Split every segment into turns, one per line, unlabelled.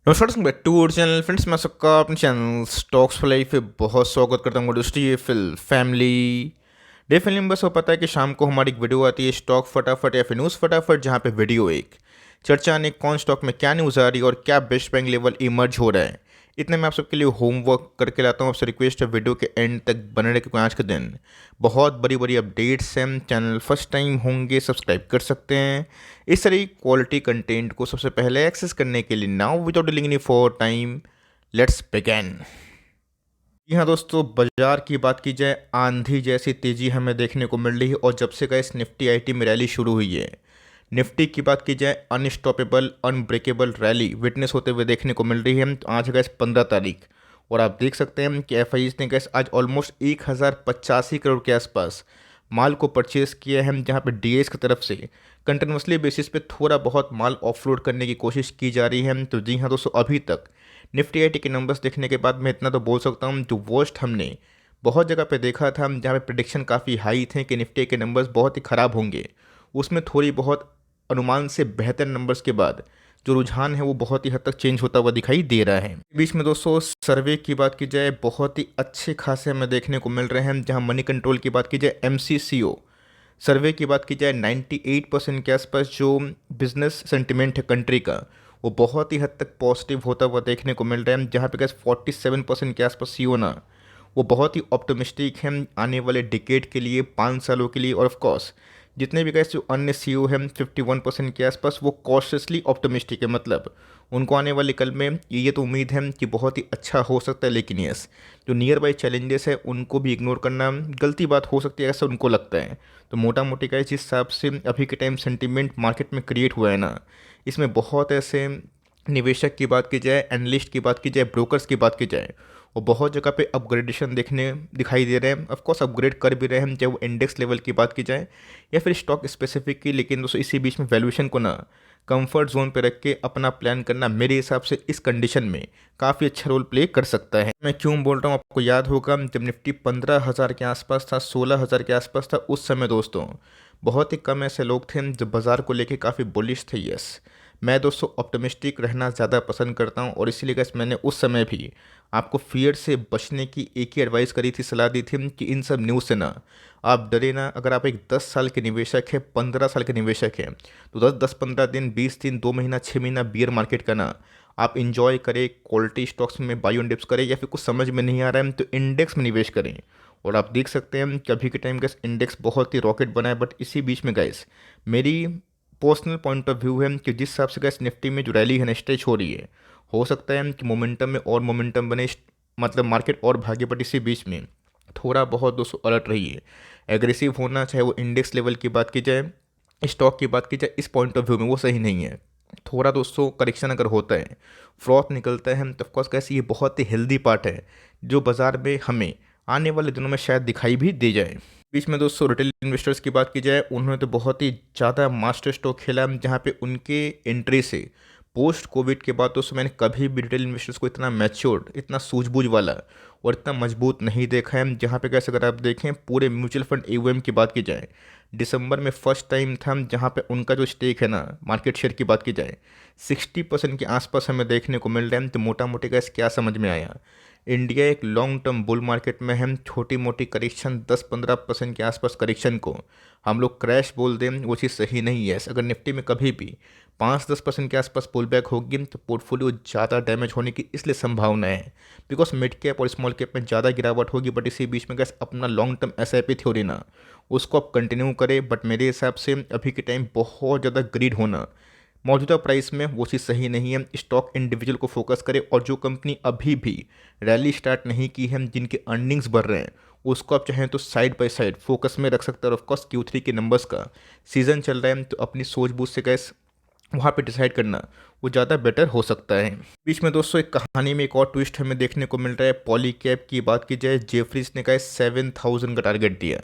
नमस्कार back to our channel friends. मैं सबका अपने चैनल स्टॉक्स फॉर लाइफ पे बहुत स्वागत करता हूँ दोस्तों। ये फिल फैमिली डे फिल्म बस हो पता है कि शाम को हमारी एक वीडियो आती है स्टॉक फटाफट या फिर न्यूज़ फटाफट, जहाँ पे वीडियो एक चर्चा ने कौन स्टॉक में क्या न्यूज़ आ रही है और क्या बेस्ट बैंक लेवल इमर्ज हो रहा है। इतने मैं आप सबके लिए होमवर्क करके लाता हूँ। आपसे रिक्वेस्ट है वीडियो के एंड तक बने रहे, क्योंकि आज के दिन बहुत बड़ी बड़ी अपडेट्स हैं। चैनल फर्स्ट टाइम होंगे सब्सक्राइब कर सकते हैं इस तरह क्वालिटी कंटेंट को सबसे पहले एक्सेस करने के लिए। Now without delaying any for time, let's begin. जी हाँ दोस्तों, बाजार की बात की जाए, आंधी जैसी तेजी हमें देखने को मिल रही है। और जब से गैस निफ्टी आईटी में रैली शुरू हुई है, निफ्टी की बात की जाए, अनस्टॉपेबल अनब्रेकेबल रैली विटनेस होते हुए देखने को मिल रही है। तो आज है गैस 15 तारीख, और आप देख सकते हैं कि एफ ने गैस आज ऑलमोस्ट 1085 करोड़ के आसपास माल को परचेज किया है, जहाँ पे डीएस की तरफ से कंटिन्यूसली बेसिस पे थोड़ा बहुत माल ऑफलोड करने की कोशिश की जा रही है। तो जी हाँ दोस्तों, अभी तक निफ्टी आईटी के नंबर्स देखने के बाद मैं इतना तो बोल सकता हूँ, जो वर्स्ट हमने बहुत जगह पे देखा था, जहाँ पे प्रिडिक्शन काफ़ी हाई थे कि निफ्टी के नंबर्स बहुत ही ख़राब होंगे, उसमें थोड़ी बहुत अनुमान से बेहतर नंबर्स के बाद जो रुझान है वो बहुत ही हद तक चेंज होता हुआ दिखाई दे रहा है। बीच में दोस्तों सर्वे की बात की जाए, बहुत ही अच्छे खासे हमें देखने को मिल रहे हैं। जहाँ मनी कंट्रोल की बात की जाए, एमसीसीओ सर्वे की बात की जाए, 98% के आसपास जो बिजनेस सेंटिमेंट है कंट्री का, वो बहुत ही हद तक पॉजिटिव होता हुआ देखने को मिल रहा है। जहाँ पे गैस 47% के आसपास सीओ ना, वो बहुत ही ऑप्टिमिस्टिक हैं आने वाले डिकेड के लिए, 5 सालों के लिए। और ऑफ कोर्स जितने भी गैस जो अन्य सीईओ हैं 51% के आसपास, वो कॉशियसली ऑप्टिमिस्टिक है। मतलब उनको आने वाले कल में ये तो उम्मीद है कि बहुत ही अच्छा हो सकता है, लेकिन यस जो नियर बाई चैलेंजेस है उनको भी इग्नोर करना गलती बात हो सकती है, ऐसा उनको लगता है। तो मोटा मोटी का जिस हिसाब से अभी के टाइम सेंटीमेंट मार्केट में क्रिएट हुआ है ना, इसमें बहुत ऐसे निवेशक की बात की जाए, एनालिस्ट की बात की जाए, ब्रोकर्स की बात की जाए, और बहुत जगह पे अपग्रेडेशन देखने दिखाई दे रहे हैं। ऑफ कोर्स अपग्रेड कर भी रहे हैं, चाहे वो इंडेक्स लेवल की बात की जाए या फिर स्टॉक स्पेसिफिक की। लेकिन दोस्तों इसी बीच में वैल्यूएशन को ना कंफर्ट जोन पे रख के अपना प्लान करना मेरे हिसाब से इस कंडीशन में काफ़ी अच्छा रोल प्ले कर सकता है। मैं क्यों बोल रहा हूँ, आपको याद होगा जब निफ्टी 15,000 के आसपास था, 16,000 के आसपास था, उस समय दोस्तों बहुत ही कम ऐसे लोग थे जो बाज़ार को लेके काफ़ी बुलिश थे। यस, मैं दोस्तों ऑप्टिमिस्टिक रहना ज़्यादा पसंद करता हूँ, और इसीलिए गैस मैंने उस समय भी आपको फियर से बचने की एक ही एडवाइस करी थी, सलाह दी थी कि इन सब न्यूज़ से ना आप डरे ना। अगर आप एक 10 साल के निवेशक है, 15 साल के निवेशक है, तो 10-10 15 दिन 20 दिन 2 महीना 6 महीना बियर मार्केट का ना आप इंजॉय करें, क्वालिटी स्टॉक्स में बायो डिप्स करें, या फिर कुछ समझ में नहीं आ रहा है तो इंडेक्स में निवेश करें। और आप देख सकते हैं कि अभी के टाइम गैस इंडेक्स बहुत ही रॉकेट बना है। बट इसी बीच में गैस मेरी पर्सनल पॉइंट ऑफ व्यू है कि जिस हिसाब से गैस निफ्टी में जो रैली है ना स्ट्रेच हो रही है, हो सकता है कि मोमेंटम में और मोमेंटम बने, मतलब मार्केट और भागे। बट इसी बीच में थोड़ा बहुत दोस्तों अलर्ट रहिए। एग्रेसिव होना, चाहे वो इंडेक्स लेवल की बात की जाए, स्टॉक की बात की जाए, इस पॉइंट ऑफ व्यू में वो सही नहीं है। थोड़ा दोस्तों करेक्शन अगर होता है, फ्रॉथ निकलता है, तो ऑफकोर्स कैसे ये बहुत ही हेल्दी पार्ट है जो बाज़ार में हमें आने वाले दिनों में शायद दिखाई भी दे जाए। बीच में दोस्तों रिटेल इन्वेस्टर्स की बात की जाए, उन्होंने तो बहुत ही ज़्यादा मास्टर स्ट्रोक खेला, जहाँ पे उनके एंट्री से पोस्ट कोविड के बाद दोस्तों मैंने कभी भी रिटेल इन्वेस्टर्स को इतना मैच्योर्ड, इतना सूझबूझ वाला और इतना मजबूत नहीं देखा है। जहाँ पे कैसे अगर आप देखें पूरे म्यूचुअल फंड एयूएम की बात की जाए, दिसंबर में फर्स्ट टाइम था जहाँ पे उनका जो स्टेक है ना मार्केट शेयर की बात की जाए 60% के आसपास हमें देखने को मिल रहा है। तो मोटा मोटी का क्या समझ में आया, इंडिया एक लॉन्ग टर्म बुल मार्केट में है। छोटी मोटी करेक्शन 10-15% के आसपास करेक्शन को हम लोग क्रैश बोल दें, वो चीज़ सही नहीं है। अगर निफ्टी में कभी भी 5-10% के आसपास पुल बैक होगी तो पोर्टफोलियो ज़्यादा डैमेज होने की इसलिए संभावना है, बिकॉज मिड कैप और स्मॉल कैप में ज़्यादा गिरावट होगी। बट इसी बीच में गैस अपना लॉन्ग टर्म एसआईपी थ्योरी ना उसको आप कंटिन्यू करें। बट मेरे हिसाब से अभी के टाइम बहुत ज़्यादा ग्रीड होना मौजूदा प्राइस में वो चीज़ सही नहीं है। स्टॉक इंडिविजुअल को फोकस करें, और जो कंपनी अभी भी रैली स्टार्ट नहीं की है, जिनके अर्निंग्स बढ़ रहे हैं, उसको आप चाहें तो साइड बाय साइड फोकस में रख सकते हैं। और ऑफकोर्स Q3 के नंबर्स का सीजन चल रहा है, तो अपनी सूझबूझ से गैस वहाँ पे डिसाइड करना वो ज़्यादा बेटर हो सकता है। बीच में दोस्तों एक कहानी में एक और ट्विस्ट हमें देखने को मिल रहा है। पॉलीकैब की बात की जाए, जेफरीज ने कहा 7,000 का टारगेट दिया।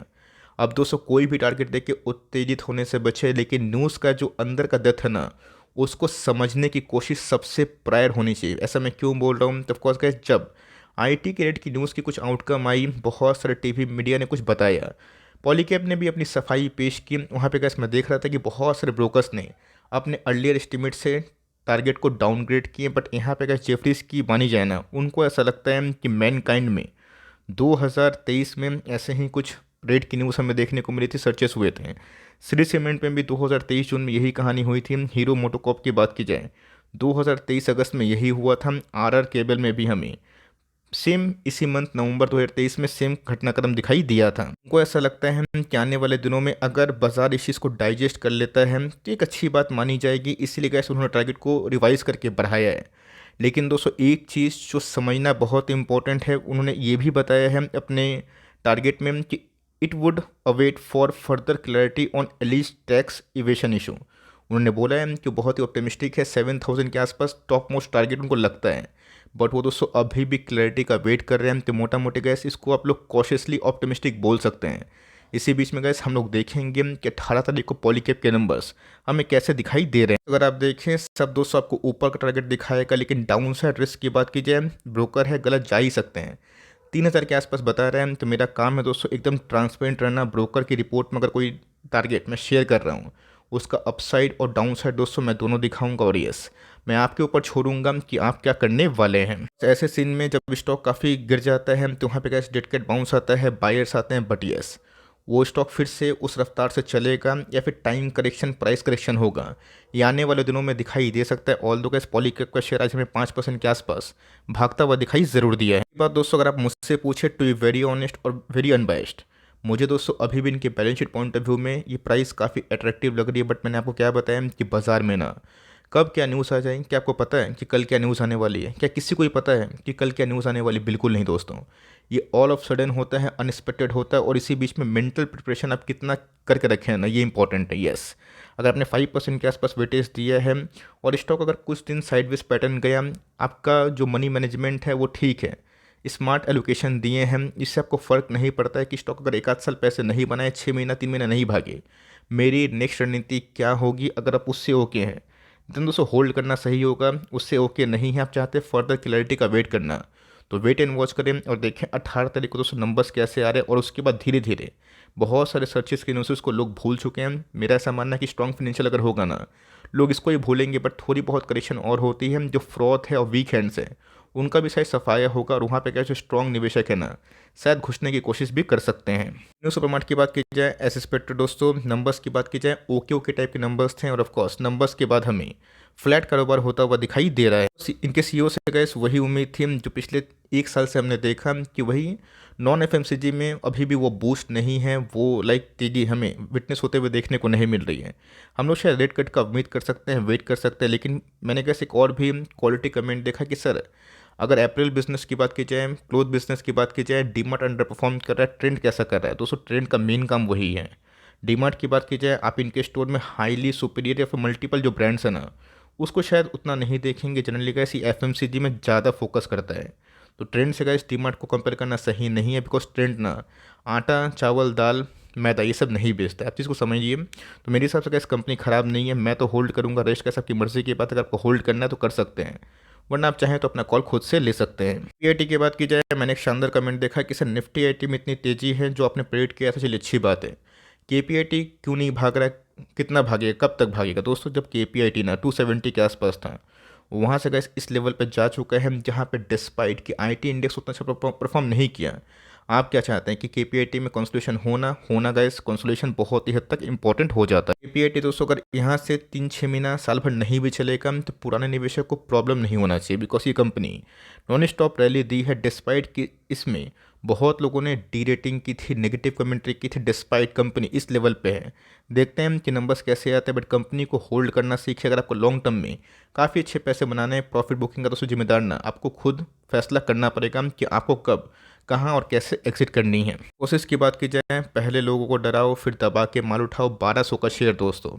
अब दोस्तों कोई भी टारगेट देके उत्तेजित होने से बचे, लेकिन न्यूज़ का जो अंदर का डेप्थ है ना उसको समझने की कोशिश सबसे प्रायर होनी चाहिए। ऐसा मैं क्यों बोल रहा हूँ, तो ऑफकोर्स गाइस जब आईटी के रेट की न्यूज़ की कुछ आउटकम आई, बहुत सारे टीवी मीडिया ने कुछ बताया, पॉलीकैब ने भी अपनी सफाई पेश की। वहाँ पे गैस मैं देख रहा था कि बहुत सारे ब्रोकर्स ने अपने अर्लियर एस्टिमेट से टारगेट को डाउनग्रेड किए, बट यहाँ पे अगर जेफरीज की मानी जाए ना, उनको ऐसा लगता है कि मैनकाइंड में 2023 में ऐसे ही कुछ रेट की न्यूज़ हमें देखने को मिली थी, सर्चेस हुए थे। श्री सीमेंट में भी 2023 जून में यही कहानी हुई थी। हीरो मोटोकॉर्प की बात की जाए 2023 अगस्त में यही हुआ था। आरआर केबल में भी हमें सेम इसी मंथ नवंबर 2023 में सेम घटनाक्रम दिखाई दिया था। उनको ऐसा लगता है कि आने वाले दिनों में अगर बाजार इस चीज़ को डाइजेस्ट कर लेता है तो एक अच्छी बात मानी जाएगी, इसीलिए गैस उन्होंने टारगेट को रिवाइज करके बढ़ाया है। लेकिन दोस्तों एक चीज़ जो समझना बहुत इंपॉर्टेंट है, उन्होंने ये भी बताया है अपने टारगेट में कि it would await for further clarity on alleged tax evasion issue. उन्होंने बोला है कि बहुत ही ऑप्टिमिस्टिक है, 7000 के आसपास टॉप मोस्ट टारगेट उनको लगता है, बट वो दोस्तों अभी भी क्लैरिटी का वेट कर रहे हैं। तो मोटा मोटी गैस इसको आप लोग कॉशियसली ऑप्टिमिस्टिक बोल सकते हैं। इसी बीच में गैस हम लोग देखेंगे कि 18 तारीख को पॉलीकैप के नंबर्स हमें कैसे दिखाई दे रहे हैं। अगर आप देखें सब दोस्तों आपको ऊपर का टारगेट दिखाएगा, लेकिन डाउन साइड रिस्क की बात की जाए ब्रोकर है, गलत जा ही सकते हैं। 3000 के आसपास बता रहे हैं। तो मेरा काम है दोस्तों एकदम ट्रांसपेरेंट रहना। ब्रोकर की रिपोर्ट में अगर कोई टारगेट मैं शेयर कर रहा हूँ, उसका अपसाइड और डाउन साइड दोस्तों मैं दोनों दिखाऊंगा, और यस मैं आपके ऊपर छोड़ूंगा कि आप क्या करने वाले हैं। ऐसे सीन में जब स्टॉक काफ़ी गिर जाता है तो वहाँ पे कैसे डेड कैट बाउंस आता है, बायर्स आते हैं, बट यस वो स्टॉक फिर से उस रफ्तार से चलेगा या फिर टाइम करेक्शन, प्राइस करेक्शन होगा, ये आने वाले दिनों में दिखाई दे सकता है। ऑल दो गैस पॉलीकैप का शेयर आज हमें 5% के आसपास भागता हुआ दिखाई ज़रूर दिया है। ये बात दोस्तों अगर आप मुझसे पूछे टू बी वेरी ऑनेस्ट और वेरी अनबायस्ड, मुझे दोस्तों अभी भी इनके balance sheet point of view में ये प्राइस काफ़ी अट्रैक्टिव लग रही है। बट मैंने आपको क्या बताया कि बाजार में ना कब क्या न्यूज़ आ जाए, क्या आपको पता है कि कल क्या न्यूज़ आने वाली है? क्या किसी को ही पता है कि कल क्या न्यूज़ आने वाली? बिल्कुल नहीं दोस्तों, ये ऑल ऑफ सडन होता है, अनएक्सपेक्टेड होता है, और इसी बीच में मेंटल प्रिपरेशन आप कितना करके रखे हैं ना, ये इंपॉर्टेंट है। यस अगर आपने 5% के आसपास वेटेज दिया है और स्टॉक अगर कुछ दिन साइडवेज पैटर्न गया, आपका जो मनी मैनेजमेंट है वो ठीक है, स्मार्ट एलोकेशन दिए हैं, इससे आपको फ़र्क नहीं पड़ता है कि स्टॉक अगर एक आध साल पैसे नहीं बनाए, 6 महीना 3 महीना नहीं भागे, मेरी नेक्स्ट रणनीति क्या होगी। अगर आप उससे ओके हैं देन दोस्तों होल्ड करना सही होगा। उससे ओके नहीं है, आप चाहते हैं फर्दर क्लैरिटी का वेट करना, तो वेट एंड वॉच करें और देखें 18 तारीख को दोस्तों नंबर्स कैसे आ रहे हैं। और उसके बाद धीरे धीरे बहुत सारे सर्चेस के न्यूज़ को लोग भूल चुके हैं। मेरा ऐसा मानना है कि स्ट्रॉन्ग फाइनेंशियल अगर होगा ना, लोग इसको ही भूलेंगे, बट थोड़ी बहुत करेक्शन और होती है। जो फ्रॉड है और वीक हैंड्स है उनका भी शायद सफाया होगा, और वहाँ पे क्या जो स्ट्रॉन्ग निवेशक है ना, शायद घुसने की कोशिश भी कर सकते हैं। न्यू सुपरमार्ट की बात की जाए, एस एक्सपेक्टेड दोस्तों नंबर्स की बात की जाए, ओके ओके टाइप के नंबर्स थे, और ऑफकोर्स नंबर्स के बाद हमें फ्लैट कारोबार होता हुआ दिखाई दे रहा है। इनके सीईओ से गए वही उम्मीद थी जो पिछले एक साल से हमने देखा कि वही नॉन एफएमसीजी में अभी भी वो बूस्ट नहीं है, वो लाइक तेजी हमें विटनेस होते हुए देखने को नहीं मिल रही है। हम लोग शायद रेट कट का उम्मीद कर सकते हैं, वेट कर सकते हैं। लेकिन मैंने कैसे एक और भी क्वालिटी कमेंट देखा कि सर अगर अप्रैल बिजनेस की बात की जाए, क्लोथ बिजनेस की बात की जाए, डीमार्ट अंडर परफॉर्म कर रहा है, ट्रेंड कैसा कर रहा है? दोस्तों ट्रेंड का मेन काम वही है। डीमार्ट की बात की जाए, आप इनके स्टोर में हाईली सुपीरियर या फिर मल्टीपल जो ब्रांड्स हैं ना, उसको शायद उतना नहीं देखेंगे। जनरली गाइस एफएमसीजी में ज़्यादा फोकस करता है, तो ट्रेंड से गाइस डीमार्ट को कंपेयर करना सही नहीं है, बिकॉज ट्रेंड ना आटा, चावल, दाल, मैदा ये सब नहीं बेचता है। आप चीज़ को समझिए। तो मेरे हिसाब से गाइस कंपनी ख़राब नहीं है, मैं तो होल्ड करूँगा। रेस्ट का सबकी मर्जी की बात है, अगर आपको होल्ड करना है तो कर सकते हैं, वरना आप चाहें तो अपना कॉल खुद से ले सकते हैं। पीआईटी की बात की जाए, मैंने एक शानदार कमेंट देखा कि सर निफ्टी आईटी में इतनी तेज़ी है, जो आपने प्रेडिक्ट किया था, चलिए अच्छी बात है। केपीआईटी क्यों नहीं भाग रहा है? कितना भागेगा, कब तक भागेगा? दोस्तों जब केपीआईटी ना 270 के आसपास था, वहाँ से गैस इस लेवल पे जा चुका है जहाँ पे डिस्पाइट कि आईटी इंडेक्स उतना अच्छा परफॉर्म नहीं किया। आप क्या चाहते हैं कि केपीआईटी में कंसोलिडेशन होना गैस कंसोलिडेशन बहुत ही हद तक इंपॉर्टेंट हो जाता है। केपीआईटी दोस्तों अगर यहाँ से 3-6 महीना साल भर नहीं भी चलेगा तो पुराने निवेशक को प्रॉब्लम नहीं होना चाहिए, बिकॉज ये कंपनी नॉन स्टॉप रैली दी है, डिस्पाइट कि इसमें बहुत लोगों ने डी रेटिंग की थी, नेगेटिव कमेंट्री की थी, डिस्पाइट कंपनी इस लेवल पे है। देखते हैं कि नंबर्स कैसे आते हैं, बट कंपनी को होल्ड करना सीखिए। अगर आपको लॉन्ग टर्म में काफ़ी अच्छे पैसे बनाने हैं, प्रॉफिट बुकिंग का दोस्तों जिम्मेदार ना, आपको खुद फैसला करना पड़ेगा कि आपको कब, कहाँ और कैसे एग्जिट करनी है। कोशिश की बात की जाए, पहले लोगों को डराओ फिर दबा के माल उठाओ। 1200 का शेयर दोस्तों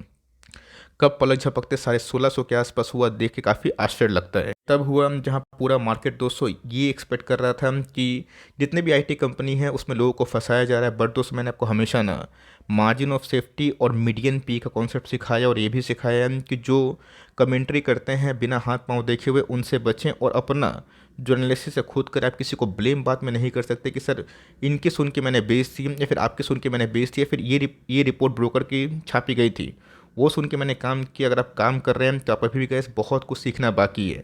कब पलक झपकते 1650 के आसपास हुआ, देख के काफ़ी आश्चर्य लगता है। तब हुआ जहां पूरा मार्केट दोस्तों ये एक्सपेक्ट कर रहा था कि जितने भी आईटी कंपनी है उसमें लोगों को फंसाया जा रहा है। बट दोस्तों मैंने आपको हमेशा ना मार्जिन ऑफ सेफ्टी और मीडियन पी का कॉन्सेप्ट सिखाया, और ये भी सिखाया कि जो कमेंट्री करते हैं बिना हाथ पांव देखे हुए, उनसे बचें और अपना जो एनालिसिस से खुद कर। आप किसी को ब्लेम बात में नहीं कर सकते कि सर इनकी सुन के मैंने बेच दी, या फिर आपकी सुन के मैंने बेच दी, या फिर ये रिपोर्ट ब्रोकर की छापी गई थी, वो सुन के मैंने काम किया। अगर आप काम कर रहे हैं तो आप अभी भी गैस बहुत कुछ सीखना बाकी है।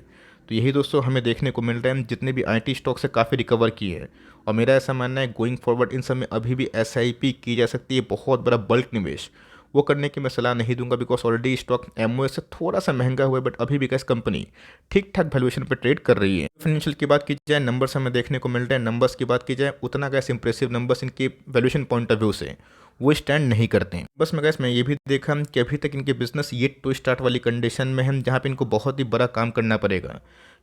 तो यही दोस्तों हमें देखने को मिल रहा है, जितने भी आईटी स्टॉक से काफ़ी रिकवर किए हैं। और मेरा ऐसा मानना है गोइंग फॉरवर्ड इन सब में अभी भी एसआईपी की जा सकती है। बहुत बड़ा बल्क निवेश वो करने की मैं सलाह नहीं दूंगा, बिकॉज ऑलरेडी स्टॉक एमओए से थोड़ा सा महंगा हुआ है, बट अभी भी गैस कंपनी ठीक ठाक वैल्यूएशन पे ट्रेड कर रही है। फाइनेंशियल की बात की जाए, नंबर्स हमें देखने को मिल रहे हैं। नंबर्स की बात की जाए, उतना गैस इंप्रेसिव नंबर्स इनके वैल्यूएशन पॉइंट ऑफ व्यू से वो स्टैंड नहीं करते हैं। बस मैं गैस मैं ये भी देखा कि अभी तक इनके बिजनेस ये टू स्टार्ट वाली कंडीशन में है, जहाँ पे इनको बहुत ही बड़ा काम करना पड़ेगा।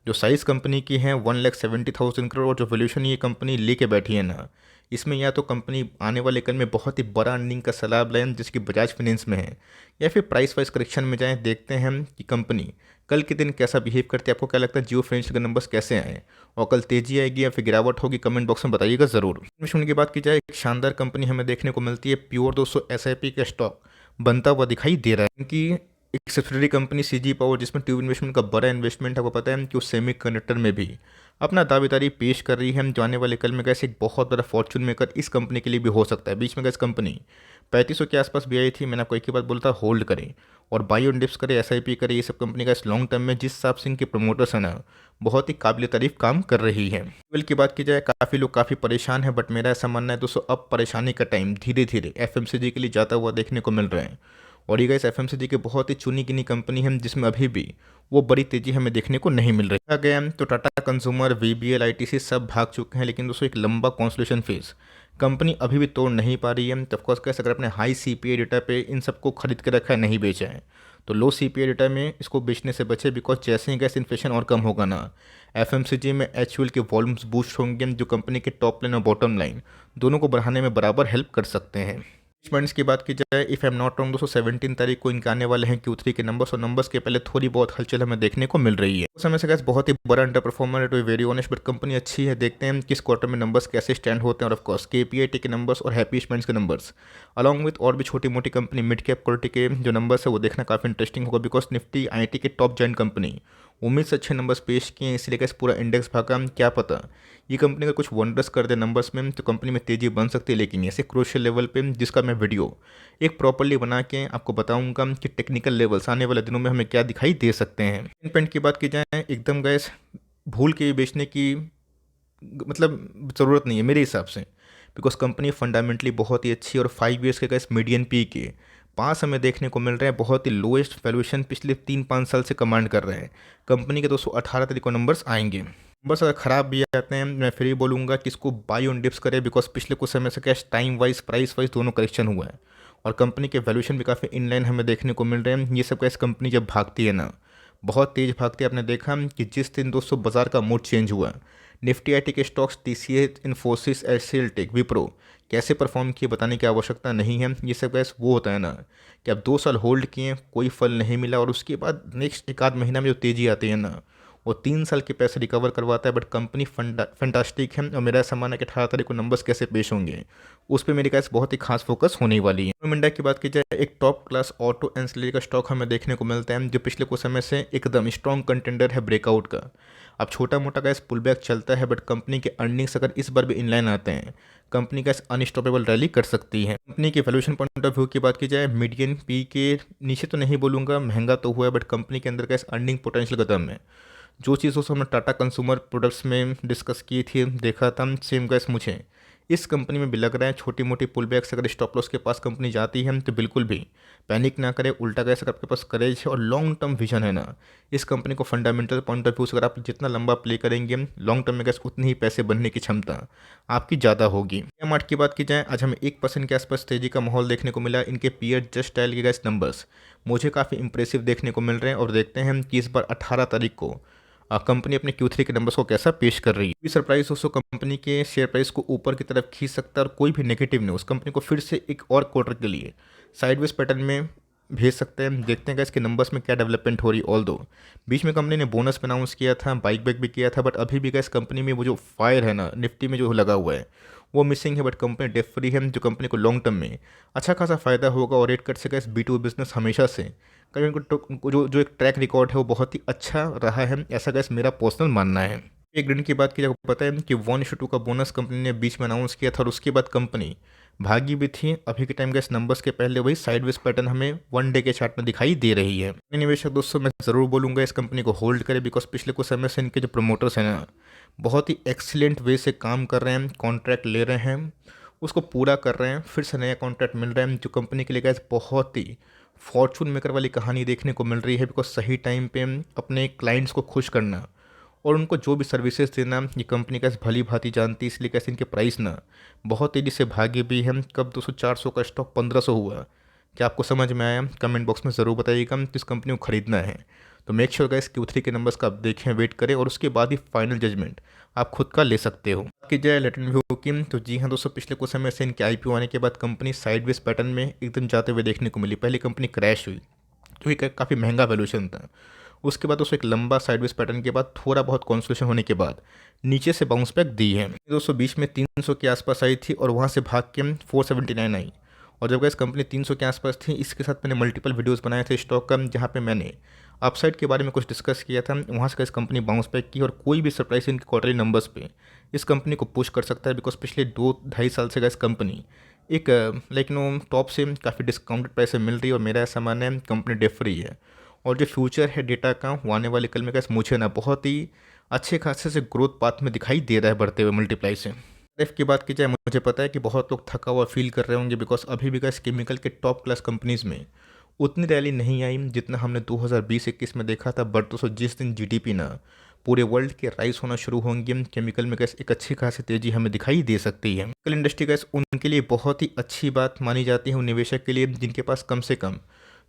जो साइज़ कंपनी की है 1,70,000 करोड़, और जो वैल्यूएशन ये कंपनी लेके बैठी है ना, इसमें या तो कंपनी आने वाले कल में बहुत ही बड़ा अर्निंग का सलाब लें जिसकी बजाज फाइनेंस में है, या फिर प्राइस वाइज करेक्शन में जाएं। देखते हैं हम कि कंपनी कल के दिन कैसा बिहेव करती है। आपको क्या लगता है जियो फाइनेंशियल के नंबर्स कैसे आए, और कल तेजी आएगी या फिर गिरावट होगी, कमेंट बॉक्स में बताइएगा ज़रूर। मिशन की बात की जाए, एक शानदार कंपनी हमें देखने को मिलती है। प्योर दोस्तों एसआईपी का स्टॉक बनता हुआ दिखाई दे रहा है, क्योंकि एक सब्सिडरी कंपनी सीजी पावर, जिसमें ट्यूब इन्वेस्टमेंट का बड़ा इन्वेस्टमेंट है, वो पता है कि उस सेमी कंडक्टर में भी अपना दावेदारी पेश कर रही है। हम जाने वाले कल में कैसे एक बहुत बड़ा फॉर्चून मेकर इस कंपनी के लिए भी हो सकता है। बीच में कैसे कंपनी 3500 के आसपास भी आई थी। मैंने आपको एक ही बात बोलता, होल्ड करें और बाई ऑन डिप्स करें, एसआईपी करें। ये सब कंपनी का इस लॉन्ग टर्म में जिस हिसाब से इनके प्रमोटर्स हैं ना, बहुत ही काबिल तारीफ काम कर रही है। लेवल की बात की जाए, काफ़ी लोग काफ़ी परेशान हैं, बट मेरा ऐसा मानना है दोस्तों अब परेशानी का टाइम धीरे धीरे एफएमसीजी के लिए जाता हुआ देखने को मिल रहा है। और ये गाइस एफएमसीजी के बहुत ही चुनी गिनी कंपनी है, जिसमें अभी भी वो बड़ी तेजी हमें देखने को नहीं मिल रही। गया तो टाटा कंज्यूमर, वीबीएल, आईटीसी सब भाग चुके हैं, लेकिन दोस्तों एक लंबा कॉन्सोलिडेशन फेज कंपनी अभी भी तोड़ नहीं पा रही है। तो ऑफकोर्स कैसे अगर अपने हाई सीपीए डेटा पे इन सबको खरीद के रखा है, नहीं बेचा है, तो लो सीपीए डेटा में इसको बेचने से बचे। बिकॉज जैसे ही गैस इन्फ्लेशन और कम होगा ना, एफएमसीजी में एचयूएल के वॉल्यूम्स बूस्ट होंगे, जो कंपनी के टॉप लाइन और बॉटम लाइन दोनों को बढ़ाने में बराबर हेल्प कर सकते हैं। मैनेजमेंट्स की बात की जाए, if I am not wrong दोस्तों 17 तारीख को इनके आने वाले हैं Q3 के नंबर्स, और नंबर्स के पहले थोड़ी बहुत हलचल हमें देखने को मिल रही है। उस समय से गैस बहुत ही बड़ा अंडर परफॉर्मर है, to very honest, but company अच्छी है। देखते हैं किस क्वार्टर में नंबर्स कैसे स्टैंड होते हैं। और ऑफकोर्स केपीआईटी के नंबर्स और हैप्पी स्पेंड्स के नंबर्स अलॉन्ग विथ और भी छोटी मोटी कंपनी मिड कैप क्वालिटी के जो नंबर्स है वो देखना काफ़ी इंटरेस्टिंग होगा। बिकॉज निफ्टी आईटी के टॉप जॉइंट कंपनी उम्मीद से अच्छे नंबर्स पेश किए हैं, इसलिए कैसे पूरा इंडेक्स भागा। क्या पता ये कंपनी का कुछ वंडर्स कर दे नंबर्स में, तो कंपनी में तेजी बन सकती है। लेकिन ऐसे क्रूशियल लेवल पे जिसका मैं वीडियो एक प्रॉपर्ली बना के आपको बताऊंगा कि टेक्निकल लेवल्स आने वाले दिनों में हमें क्या दिखाई दे सकते हैं। पेंट की बात की जाए, एकदम गैस भूल के बेचने की मतलब ज़रूरत नहीं है मेरे हिसाब से। बिकॉज कंपनी फंडामेंटली बहुत ही अच्छी है, और 5 ईयर्स के गैस मीडियन पी के 5 हमें देखने को मिल रहे हैं। बहुत ही लोएस्ट वैल्यूएशन पिछले 3-5 साल से कमांड कर रहे हैं। कंपनी के 218 तारीख को नंबर्स आएंगे। नंबर्स अगर ख़राब भी आते हैं, मैं फिर ही बोलूँगा कि इसको बाई ऑन डिप्स करें, बिकॉज पिछले कुछ समय से cash time wise price wise दोनों करेक्शन हुआ है, और कंपनी के वैल्यूएशन भी काफ़ी इनलाइन हमें देखने को मिल रहे हैं। ये सब कैसे कंपनी जब भागती है ना, बहुत तेज़ भागती है। आपने देखा कि जिस दिन दोस्तों बाजार का मूड चेंज हुआ, निफ्टी आईटी के स्टॉक्स टीसीएस, इन्फोसिस, एचसीएल टेक, विप्रो कैसे परफॉर्म किए बताने की आवश्यकता नहीं है। ये सब गैस वो होता है ना कि आप 2 साल होल्ड किए, कोई फल नहीं मिला, और उसके बाद नेक्स्ट एक आध महीना में जो तेज़ी आती है ना, वो 3 साल के पैसे रिकवर करवाता है। बट कंपनी फंटास्टिक है, और मेरा ऐसा मानना है कि 18 तारीख को नंबर्स कैसे पेश होंगे उस पर मेरी कैसे बहुत ही खास फोकस होने वाली है। मिंडा की बात की जाए, एक टॉप क्लास ऑटो एंसिलरी का स्टॉक हमें देखने को मिलता है, जो पिछले कुछ समय से एकदम स्ट्रॉन्ग कंटेंडर है ब्रेकआउट का। अब छोटा मोटा गैस पुल बैक चलता है, बट कंपनी के अर्निंग्स अगर इस बार भी इनलाइन आते हैं, कंपनी का अनस्टॉपेबल रैली कर सकती है। कंपनी के वैल्यूएशन पॉइंट ऑफ व्यू की बात की जाए, मीडियन पी के नीचे तो नहीं बोलूँगा, महंगा तो हुआ है, बट कंपनी के अंदर का अर्निंग पोटेंशियल कदम है। जो चीज़ दोस्तों हमने टाटा कंज्यूमर प्रोडक्ट्स में डिस्कस की थी, देखा था, सेम गैस मुझे इस कंपनी में भी लग रहा है। छोटी मोटी पुल बैक्स अगर स्टॉप लॉस के पास कंपनी जाती है तो बिल्कुल भी पैनिक ना करे। उल्टा गैस अगर आपके पास करेज है और लॉन्ग टर्म विजन है ना, इस कंपनी को फंडामेंटल पॉइंट ऑफ व्यू से अगर आप जितना लंबा प्ले करेंगे लॉन्ग टर्म में गैस उतनी ही पैसे बनने की क्षमता आपकी ज़्यादा होगी। मार्ट की बात की जाए, आज हमें 1% के आसपास तेजी का माहौल देखने को मिला। इनके पीयर जस्ट स्टाइल के गैस नंबर्स मुझे काफ़ी इंप्रेसिव देखने को मिल रहे हैं, और देखते हैं कि इस बार 18 तारीख को कंपनी अपने Q3 के नंबर्स को कैसा पेश कर रही है। भी सरप्राइज दोस्तों कंपनी के शेयर प्राइस को ऊपर की तरफ खींच सकता है, और कोई भी नेगेटिव न्यूज़ कंपनी को फिर से एक और क्वार्टर के लिए साइडवेज पैटर्न में भेज सकते हैं। देखते हैं कि इसके नंबर्स में क्या डेवलपमेंट हो रही। ऑल दो बीच में कंपनी ने बोनस भी अनाउंस किया था, बाइक बैक भी किया था, बट अभी भी गैस कंपनी में वो जो फायर है ना निफ्टी में जो लगा हुआ है वो मिसिंग है। बट कंपनी डेट फ्री है, जो कंपनी को लॉन्ग टर्म में अच्छा खासा फायदा होगा। और रेट कट से गैस B2B बिजनेस हमेशा से कभी उनको जो जो एक ट्रैक रिकॉर्ड है वो बहुत ही अच्छा रहा है, ऐसा गैस मेरा पर्सनल मानना है। एक दिन की बात की जाए, पता है कि 1:2 का बोनस कंपनी ने बीच में अनाउंस किया था, और उसके बाद कंपनी भागी भी थी। अभी के टाइम गैस नंबर्स के पहले वही साइडवेज पैटर्न हमें वन डे के चार्ट में दिखाई दे रही है। निवेशक दोस्तों मैं ज़रूर बोलूँगा इस कंपनी को होल्ड करें, बिकॉज पिछले कुछ समय से इनके जो प्रमोटर्स हैं ना बहुत ही एक्सीलेंट वे से काम कर रहे हैं, कॉन्ट्रैक्ट ले रहे हैं, उसको पूरा कर रहे हैं, फिर से नया कॉन्ट्रैक्ट मिल रहा है जो कंपनी के लिए गैस बहुत ही फॉर्चून मेकर वाली कहानी देखने को मिल रही है। बिकॉज सही टाइम पे अपने क्लाइंट्स को खुश करना और उनको जो भी सर्विसेज देना ये कंपनी कैसे भली भांति जानती है, इसलिए कैसे इनके प्राइस ना बहुत तेज़ी से भागे भी हैं। कब 200-400 का स्टॉक 1500 हुआ, क्या आपको समझ में आया? कमेंट बॉक्स में ज़रूर बताइएगा। किस कंपनी को खरीदना है तो मेक श्योर गाइस Q3 के नंबर्स का आप देखें, वेट करें और उसके बाद ही फाइनल जजमेंट आप खुद का ले सकते हो। कि जाए लेटन व्यू की तो जी हाँ दोस्तों, पिछले कुछ समय से इनके IPO आने के बाद कंपनी साइडवेज पैटर्न में एकदम जाते हुए देखने को मिली। पहले कंपनी क्रैश हुई क्योंकि काफ़ी महंगा वैल्यूएशन था। उसके बाद उसको एक लंबा साइडवेज पैटर्न के बाद थोड़ा बहुत कॉन्सोलेशन होने के बाद नीचे से बाउंस बैक दी है। 220 में 300 के आसपास आई थी और वहाँ से भाग के 479 आई। और जब इस कंपनी 300 के आसपास थी, इसके साथ मैंने मल्टीपल वीडियोस बनाए थे स्टॉक का, जहाँ पे मैंने अपसाइड के बारे में कुछ डिस्कस किया था। वहाँ से इस कंपनी बाउंस बैक की और कोई भी सरप्राइज इनके क्वार्टरली नंबर्स पे इस कंपनी को पुश कर सकता है। बिकॉज पिछले 2-2.5 साल से इस कंपनी एक लाइक नो टॉप से काफ़ी डिस्काउंटेड प्राइस में मिल रही है और मेरा ऐसा मानना है कंपनी डेट फ्री है। और जो फ्यूचर है डेटा का वो आने वाले कल में कैसे मुझे ना बहुत ही अच्छे खासे से ग्रोथ पाथ में दिखाई दे रहा है बढ़ते हुए मल्टीप्लाई से। एफ की बात की जाए, मुझे पता है कि बहुत लोग थका हुआ फील कर रहे होंगे, बिकॉज अभी भी गैस केमिकल के टॉप क्लास कंपनीज़ में उतनी रैली नहीं आई जितना हमने 2020-21 में देखा था। बट दोस्तों जिस दिन जीडीपी ना पूरे वर्ल्ड के राइज होना शुरू होंगे, केमिकल में गैस एक अच्छी खासी तेज़ी हमें दिखाई दे सकती है। केमिकल इंडस्ट्री गैस उनके लिए बहुत ही अच्छी बात मानी जाती है, उन निवेशक के लिए जिनके पास कम से कम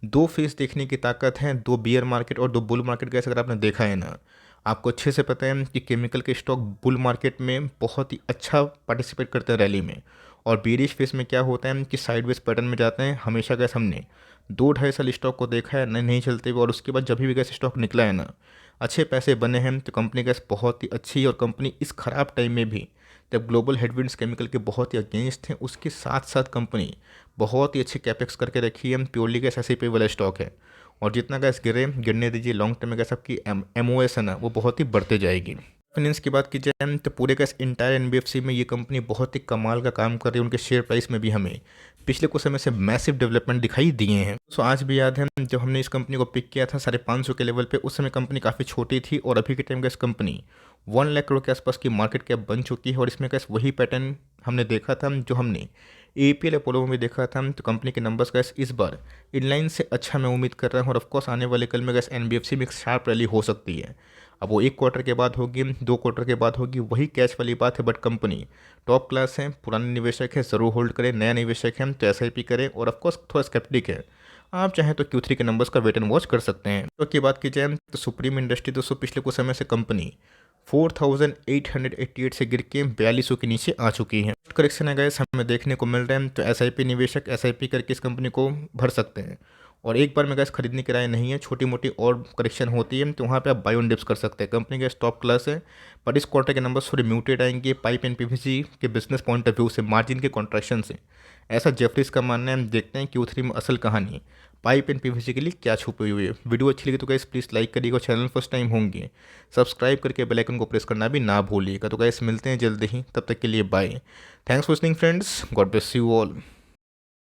2 फेस देखने की ताकत है, 2 बियर मार्केट और 2 बुल मार्केट गैस अगर आपने देखा है ना, आपको अच्छे से पता है कि केमिकल के स्टॉक बुल मार्केट में बहुत ही अच्छा पार्टिसिपेट करते हैं रैली में। और बेरिश फेस में क्या होता है कि साइडवेज पैटर्न में जाते हैं। हमेशा गैस हमने 2-2.5 साल स्टॉक को देखा है नहीं चलते हुए, और उसके बाद जब भी गैस स्टॉक निकला है ना अच्छे पैसे बने हैं, तो कंपनी गैस बहुत ही अच्छी है। और कंपनी इस ख़राब टाइम में भी जब ग्लोबल हेडविंड्स केमिकल के बहुत ही अगेंस्ट हैं, उसके साथ साथ कंपनी बहुत ही अच्छे कैपेक्स करके रखी है। प्योरली गैस SIP वाला स्टॉक है और जितना गैस गिरने दीजिए, लॉन्ग टर्म में गैस आपकी MOS है ना वो बहुत ही बढ़ते जाएगी। फाइनेंस की बात की जाए तो पूरे गैस इंटायर NBFC में ये कंपनी बहुत ही कमाल का काम कर रही है। उनके शेयर प्राइस में भी हमें पिछले कुछ समय से मैसिव डेवलपमेंट दिखाई दिए हैं। सो आज भी याद है जब हमने इस कंपनी को पिक किया था 550 के लेवल पे, उस समय कंपनी काफ़ी छोटी थी और अभी के time gas company 1 lakh crore के आसपास की मार्केट कैप बन चुकी है। और इसमें गैस वही पैटर्न हमने देखा था जो हमने APL अपोलो में भी देखा था। तो कंपनी के नंबर्स गैस इस बार इनलाइन से अच्छा मैं उम्मीद कर रहा हूँ। और ऑफकोर्स आने वाले कल में गैस NBFC में एक शार्प रैली हो सकती है। अब वो 1 क्वार्टर के बाद होगी, 2 क्वार्टर के बाद होगी, वही कैच वाली बात है। बट कंपनी टॉप क्लास है, पुराने निवेशक है, ज़रूर होल्ड करें। नया निवेशक है तो SIP करें। और ऑफकोर्स थोड़ा स्केप्टिक है, आप चाहें तो Q3 के नंबर्स का वेट एंड वॉच कर सकते हैं। तो की बात की जाए तो सुप्रीम इंडस्ट्री दोस्तों पिछले कुछ समय से कंपनी 4888 से गिर के 4200 के नीचे आ चुकी है। करेक्शन है गैस हमें देखने को मिल रहे हैं, तो SIP निवेशक SIP करके इस कंपनी को भर सकते हैं। और एक बार में गैस खरीदने की राय नहीं है, छोटी मोटी और करेक्शन होती है तो वहाँ पे आप बाय ऑन डिप्स कर सकते हैं। कंपनी का टॉप क्लास है, बट इस क्वार्टर के नंबर्स थोड़े म्यूटेड आएंगे पाइप एंड PVC के बिजनेस पॉइंट ऑफ व्यू से, मार्जिन के कॉन्ट्रैक्शन से, ऐसा जेफरीज का मानना है। हम देखते हैं Q3 में असल कहानी पाइप एंड PVC के लिए क्या छुपी हुई है। वीडियो अच्छी लगी तो गाइस प्लीज़ लाइक करिएगा, चैनल फर्स्ट टाइम होंगे सब्सक्राइब करके बेल आइकन को प्रेस करना भी ना भूलिएगा। तो गाइस मिलते हैं जल्दी ही, तब तक के लिए bye. Thanks for listening friends, God bless you all.